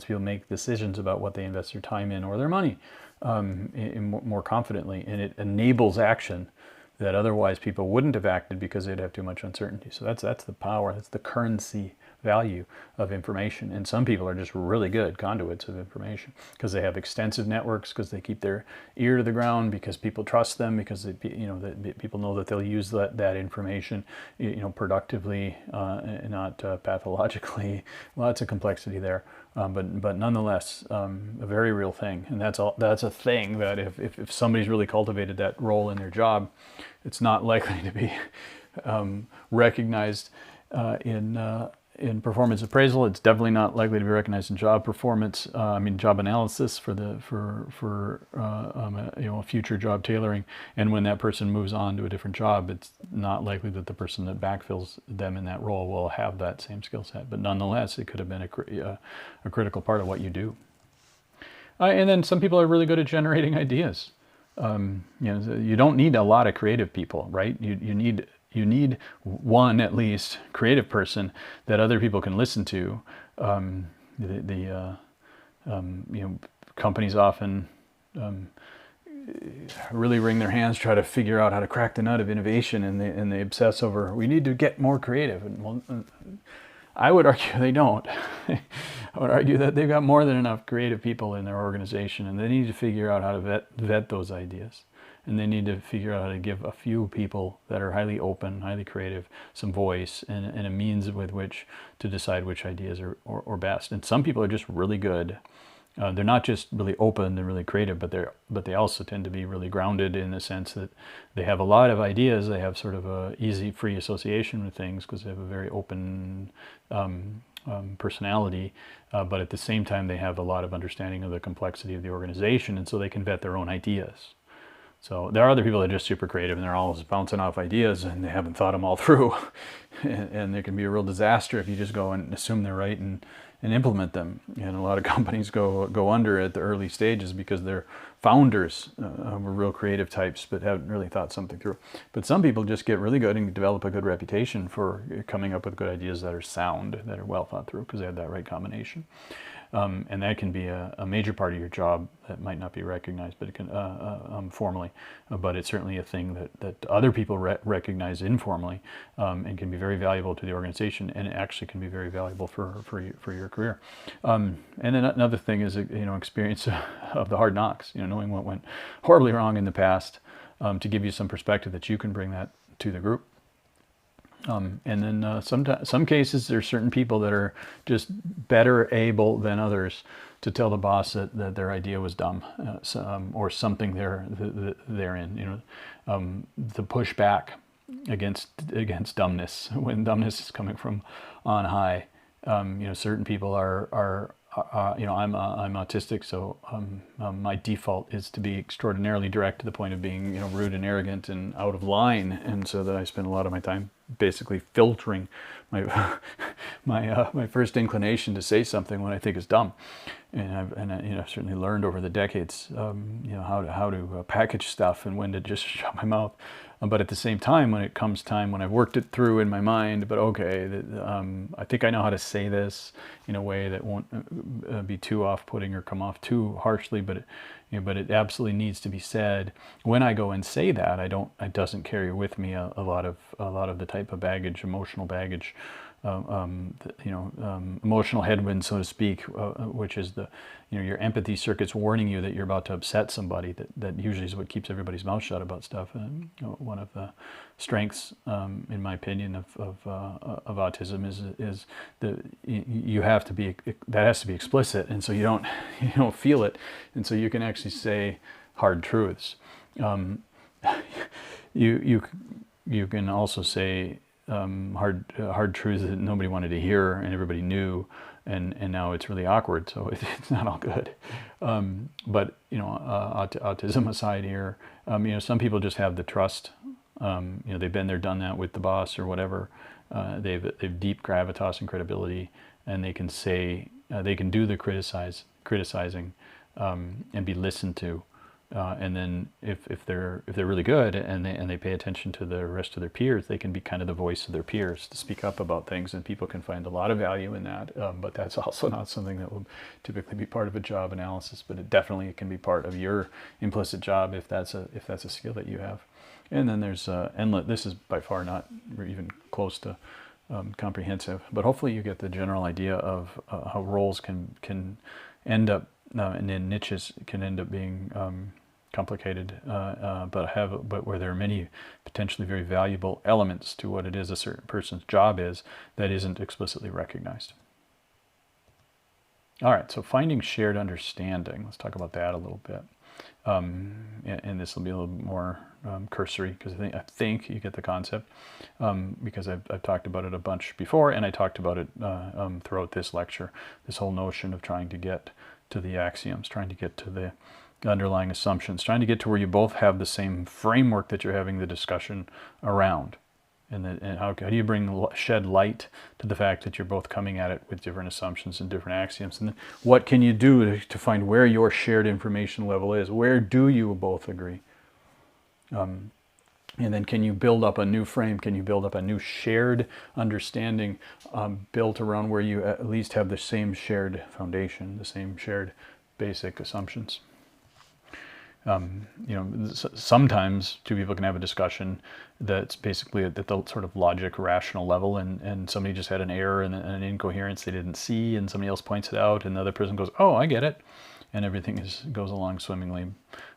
people make decisions about what they invest their time in or their money more confidently. And it enables action that otherwise people wouldn't have acted because they'd have too much uncertainty. So that's the power, that's the currency value of information. And some people are just really good conduits of information because they have extensive networks, because they keep their ear to the ground, because people trust them, because people know that they'll use that information productively, not pathologically. Lots of complexity there, but nonetheless a very real thing. And that's a thing that if somebody's really cultivated that role in their job, it's not likely to be recognized in performance appraisal. It's definitely not likely to be recognized in job performance. Job analysis for future job tailoring. And when that person moves on to a different job, it's not likely that the person that backfills them in that role will have that same skill set. But nonetheless, it could have been a critical part of what you do. And then some people are really good at generating ideas. You don't need a lot of creative people, right? You need one, at least, creative person that other people can listen to. Companies often really wring their hands, try to figure out how to crack the nut of innovation, and they obsess over, we need to get more creative. And I would argue they don't. I would argue that they've got more than enough creative people in their organization, and they need to figure out how to vet those ideas. And they need to figure out how to give a few people that are highly open, highly creative, some voice and a means with which to decide which ideas are best. And some people are just really good. They're not just really open, they're really creative, but they also tend to be really grounded in the sense that they have a lot of ideas. They have sort of a easy, free association with things because they have a very open personality, but at the same time they have a lot of understanding of the complexity of the organization, and so they can vet their own ideas. So there are other people that are just super creative and they're always bouncing off ideas and they haven't thought them all through. And there can be a real disaster if you just go and assume they're right and implement them. And a lot of companies go under at the early stages because their founders were real creative types but haven't really thought something through. But some people just get really good and develop a good reputation for coming up with good ideas that are sound, that are well thought through because they have that right combination. And that can be a major part of your job that might not be recognized, but it can formally. But it's certainly a thing that other people recognize informally, and can be very valuable to the organization, and it actually can be very valuable for your career. And then another thing is experience of the hard knocks. Knowing what went horribly wrong in the past, to give you some perspective that you can bring that to the group. And then some cases there's certain people that are just better able than others to tell the boss that their idea was dumb, or something they're in. The pushback against dumbness when dumbness is coming from on high. Certain people are I'm autistic, so my default is to be extraordinarily direct to the point of being rude and arrogant and out of line, and so that I spend a lot of my time basically filtering my my first inclination to say something when I think is dumb, and I've certainly learned over the decades how to package stuff and when to just shut my mouth. But at the same time, when it comes time, when I've worked it through in my mind, but okay, I think I know how to say this in a way that won't be too off-putting or come off too harshly, but it absolutely needs to be said. When I go and say that, it doesn't carry with me a lot of the type of baggage, emotional baggage, emotional headwind, so to speak, which is your empathy circuits warning you that you're about to upset somebody. That usually is what keeps everybody's mouth shut about stuff. And one of the strengths, in my opinion, of autism is that you have to be, that has to be explicit, and so you don't feel it, and so you can actually say hard truths. You can also say hard truths that nobody wanted to hear and everybody knew, and now it's really awkward, so it's not all good. But autism aside here, some people just have the trust. They've been there, done that with the boss or whatever. They've deep gravitas and credibility, and they can say they can do the criticizing and be listened to. And then if they're really good and they pay attention to the rest of their peers, they can be kind of the voice of their peers to speak up about things, and people can find a lot of value in that. But that's also not something that will typically be part of a job analysis, but it definitely can be part of your implicit job if that's a skill that you have. And then there's endless. This is by far not even close to comprehensive, but hopefully you get the general idea of how roles can end up and then niches can end up being complicated, but where there are many potentially very valuable elements to what it is a certain person's job is that isn't explicitly recognized. All right, so finding shared understanding. Let's talk about that a little bit. And this will be a little more cursory because I think you get the concept, because I've talked about it a bunch before, and I talked about it throughout this lecture. This whole notion of trying to get to the axioms, trying to get to the underlying assumptions, trying to get to where you both have the same framework that you're having the discussion around. And how do you shed light to the fact that you're both coming at it with different assumptions and different axioms? And then what can you do to find where your shared information level is? Where do you both agree? And then can you build up a new frame? Can you build up a new shared understanding built around where you at least have the same shared foundation, the same shared basic assumptions? Sometimes two people can have a discussion that's basically at the sort of logic, rational level, and somebody just had an error and an incoherence they didn't see, and somebody else points it out, and the other person goes, "Oh, I get it," and everything goes along swimmingly.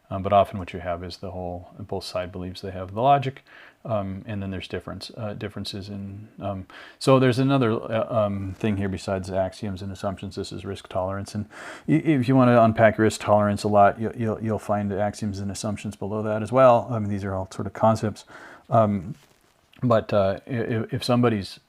But often what you have is both side believes they have the logic, and then there's differences in. So there's another thing here besides axioms and assumptions. This is risk tolerance, and if you want to unpack risk tolerance a lot, you'll find axioms and assumptions below that as well. I mean, these are all sort of concepts. But if somebody's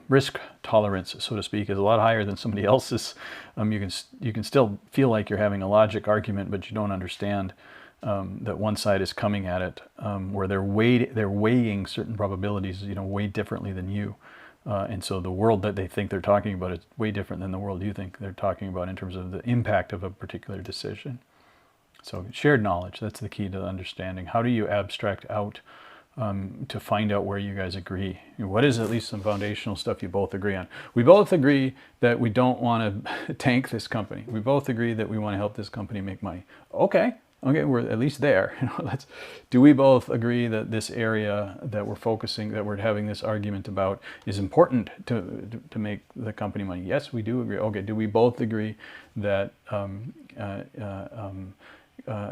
risk tolerance, so to speak, is a lot higher than somebody else's, you can still feel like you're having a logic argument, but you don't understand that one side is coming at it, where they're weighing certain probabilities, way differently than you. And so the world that they think they're talking about is way different than the world you think they're talking about in terms of the impact of a particular decision. So shared knowledge, that's the key to understanding. How do you abstract out to find out where you guys agree? What is at least some foundational stuff you both agree on? We both agree that we don't want to tank this company. We both agree that we want to help this company make money. Okay, we're at least there. Do we both agree that this area that we're having this argument about is important to make the company money? Yes, we do agree. Okay, do we both agree that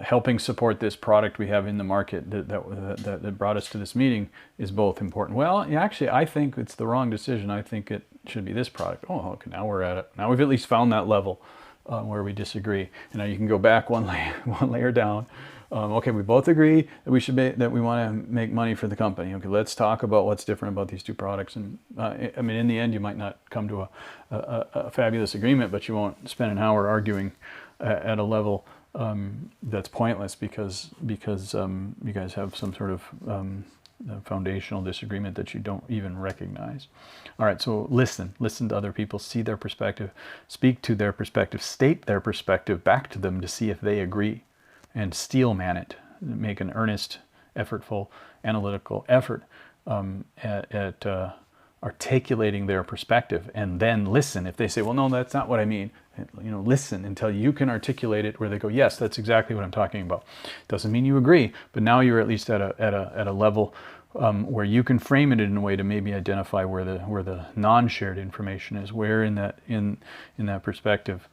helping support this product we have in the market that brought us to this meeting is both important? Well, actually, I think it's the wrong decision. I think it should be this product. Oh, okay, now we're at it. Now we've at least found that level where we disagree. And now you can go back one layer down. Okay, we both agree that that we want to make money for the company. Okay, let's talk about what's different about these two products. And I mean, in the end, you might not come to a fabulous agreement, but you won't spend an hour arguing at a level that's pointless because you guys have some sort of foundational disagreement that you don't even recognize. All right, so listen to other people, see their perspective, speak to their perspective, state their perspective back to them to see if they agree, and steel man it. Make an earnest, effortful, analytical effort at articulating their perspective, and then listen. If they say, well, no, that's not what I mean, listen until you can articulate it where they go, yes, that's exactly what I'm talking about. Doesn't mean you agree, but now you're at least at a level where you can frame it in a way to maybe identify where the non-shared information is, where in that perspective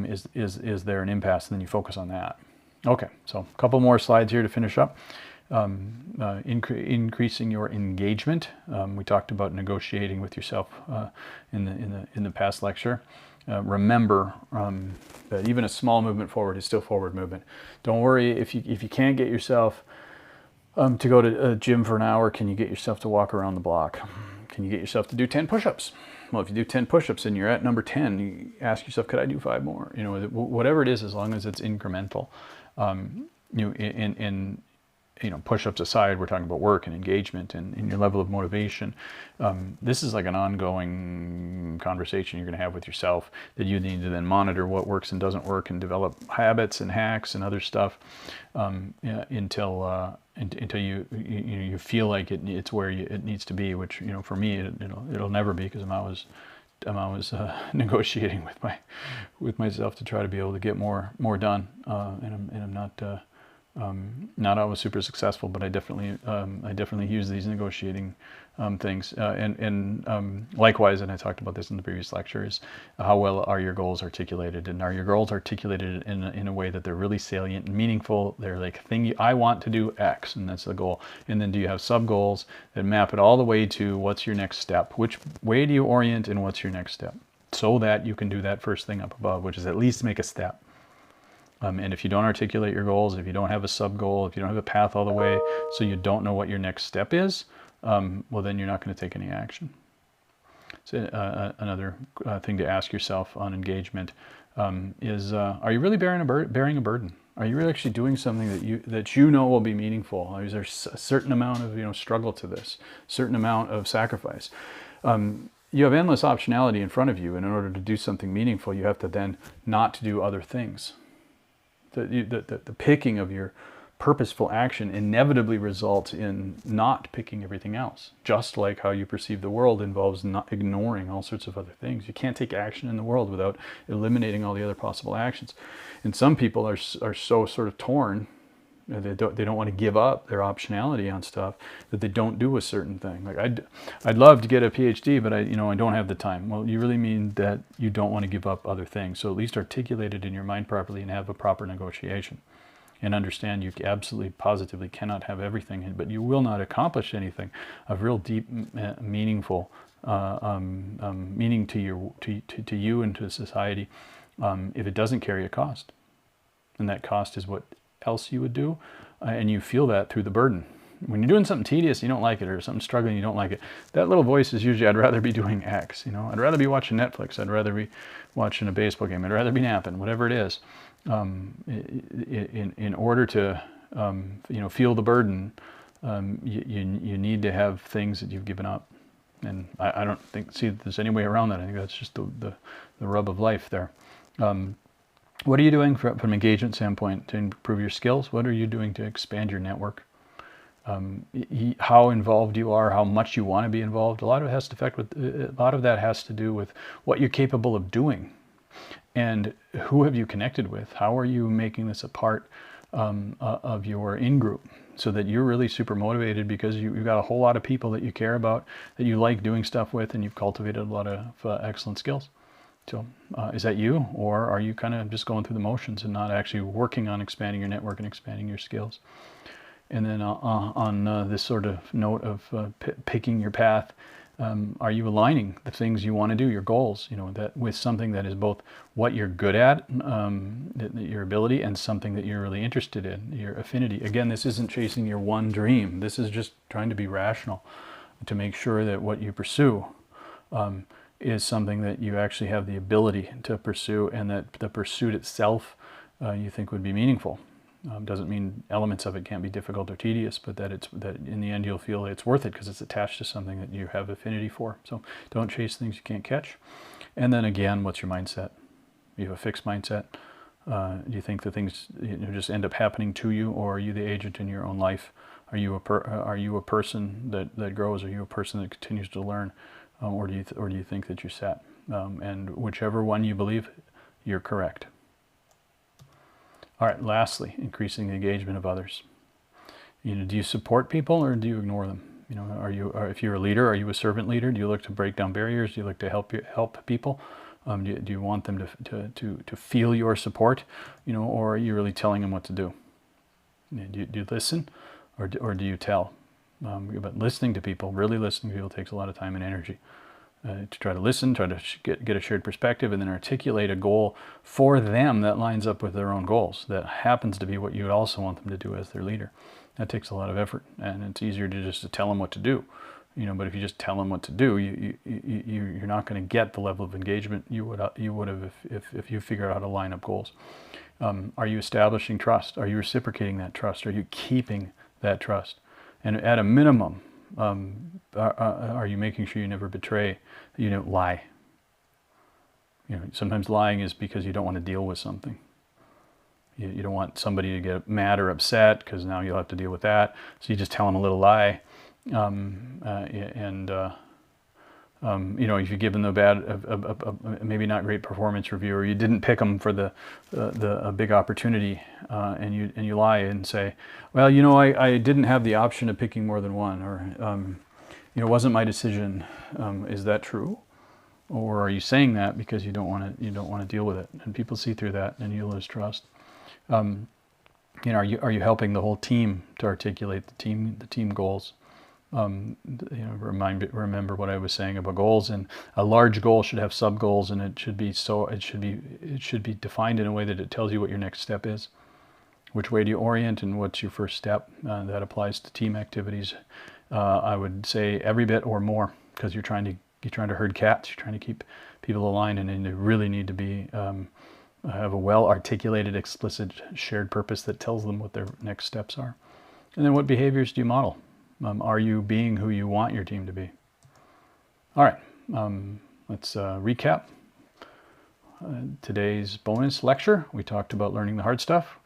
is there an impasse, and then you focus on that. Okay, so a couple more slides here to finish up. Increasing your engagement. We talked about negotiating with yourself in the past lecture. Remember that even a small movement forward is still forward movement. Don't worry if you can't get yourself to go to a gym for an hour. Can you get yourself to walk around the block? Can you get yourself to do 10 push-ups? Well, if you do 10 push-ups and you're at number 10, you ask yourself, could I do 5 more? Whatever it is, as long as it's incremental. Push-ups aside, we're talking about work and engagement and your level of motivation. This is like an ongoing conversation you're going to have with yourself that you need to then monitor what works and doesn't work and develop habits and hacks and other stuff until you feel like it's where it needs to be. Which for me it'll never be, because I'm always negotiating with myself to try to be able to get more done, and I'm not always super successful, but I definitely use these negotiating things. And likewise, and I talked about this in the previous lecture, is how well are your goals articulated? And are your goals articulated in a way that they're really salient and meaningful? They're like, I want to do X, and that's the goal. And then do you have sub-goals that map it all the way to what's your next step? Which way do you orient, and what's your next step? So that you can do that first thing up above, which is at least make a step. And if you don't articulate your goals, if you don't have a sub-goal, if you don't have a path all the way, so you don't know what your next step is, well, then you're not going to take any action. So another thing to ask yourself on engagement is, are you really bearing a burden? Are you really actually doing something that you know will be meaningful? Is there a certain amount of struggle to this, certain amount of sacrifice? You have endless optionality in front of you, and in order to do something meaningful, you have to then not do other things. The picking of your purposeful action inevitably results in not picking everything else. Just like how you perceive the world involves not ignoring all sorts of other things. You can't take action in the world without eliminating all the other possible actions. And some people are so sort of torn. They don't want to give up their optionality on stuff that they don't do a certain thing. Like I'd love to get a PhD, but I don't have the time. Well, you really mean that you don't want to give up other things. So at least articulate it in your mind properly and have a proper negotiation. And understand you absolutely, positively cannot have everything, but you will not accomplish anything of real deep, meaningful meaning to you and to society if it doesn't carry a cost. And that cost is what else you would do, and you feel that through the burden. When you're doing something tedious, you don't like it, or something struggling, you don't like it, that little voice is usually, I'd rather be doing X, I'd rather be watching Netflix, I'd rather be watching a baseball game, I'd rather be napping, whatever it is. In order to feel the burden. You need to have things that you've given up. And I don't see that there's any way around that. I think that's just the rub of life there. What are you doing from an engagement standpoint to improve your skills? What are you doing to expand your network? How involved you are, how much you want to be involved. A lot of that has to do with what you're capable of doing, and who have you connected with. How are you making this a part of your in-group, so that you're really super motivated because you've got a whole lot of people that you care about, that you like doing stuff with, and you've cultivated a lot of excellent skills. So is that you, or are you kind of just going through the motions and not actually working on expanding your network and expanding your skills? And then on this sort of note of picking your path, are you aligning the things you want to do, your goals, that with something that is both what you're good at, your ability, and something that you're really interested in, your affinity. Again, this isn't chasing your one dream. This is just trying to be rational to make sure that what you pursue is something that you actually have the ability to pursue, and that the pursuit itself you think would be meaningful. Doesn't mean elements of it can't be difficult or tedious, but that in the end you'll feel it's worth it because it's attached to something that you have affinity for. So don't chase things you can't catch. And then again, what's your mindset? You have a fixed mindset. Do you think that things just end up happening to you, or are you the agent in your own life? Are you a person that grows? Are you a person that continues to learn, or do you think that you're set? And whichever one you believe, you're correct. All right, lastly, increasing the engagement of others. Do you support people or do you ignore them? If you're a leader, are you a servant leader? Do you look to break down barriers? Do you look to help people? Do you want them to feel your support? Or are you really telling them what to do? Do you listen, or do you tell? But listening to people, really listening to people, takes a lot of time and energy. To try to listen, try to get a shared perspective, and then articulate a goal for them that lines up with their own goals, that happens to be what you would also want them to do as their leader. That takes a lot of effort, and it's easier to just tell them what to do. But if you just tell them what to do, you're not going to get the level of engagement you would have if you figure out how to line up goals. Are you establishing trust? Are you reciprocating that trust? Are you keeping that trust? And at a minimum, are you making sure you never betray, you don't lie? Sometimes lying is because you don't want to deal with something. You don't want somebody to get mad or upset because now you'll have to deal with that. So you just tell them a little lie. If you give them a bad, maybe not great performance review, or you didn't pick them for a big opportunity, and you lie and say, well, I didn't have the option of picking more than one, or it wasn't my decision. Is that true? Or are you saying that because you don't want to deal with it, and people see through that, and you lose trust? Are you helping the whole team to articulate the team goals? Remember what I was saying about goals, and a large goal should have sub goals, and it should be defined in a way that it tells you what your next step is. Which way do you orient, and what's your first step? That applies to team activities. I would say every bit or more, because you're trying to herd cats. You're trying to keep people aligned, and they really need to have a well-articulated, explicit, shared purpose that tells them what their next steps are. And then what behaviors do you model? Are you being who you want your team to be? All right, let's recap today's bonus lecture. We talked about learning the hard stuff,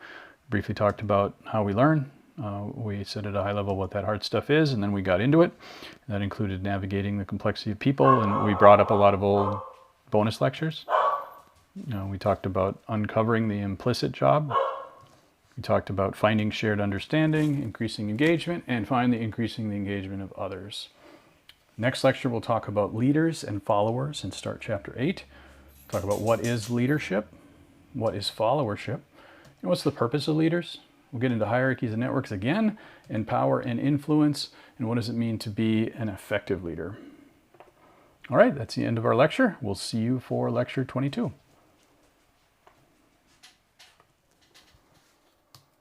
briefly talked about how we learn. We said at a high level what that hard stuff is, and then we got into it. That included navigating the complexity of people, and we brought up a lot of old bonus lectures. We talked about uncovering the implicit job. We talked about finding shared understanding, increasing engagement, and finally increasing the engagement of others. Next lecture, we'll talk about leaders and followers and start chapter 8. Talk about what is leadership, what is followership, and what's the purpose of leaders. We'll get into hierarchies and networks again, and power and influence, and what does it mean to be an effective leader. All right, that's the end of our lecture. We'll see you for lecture 22.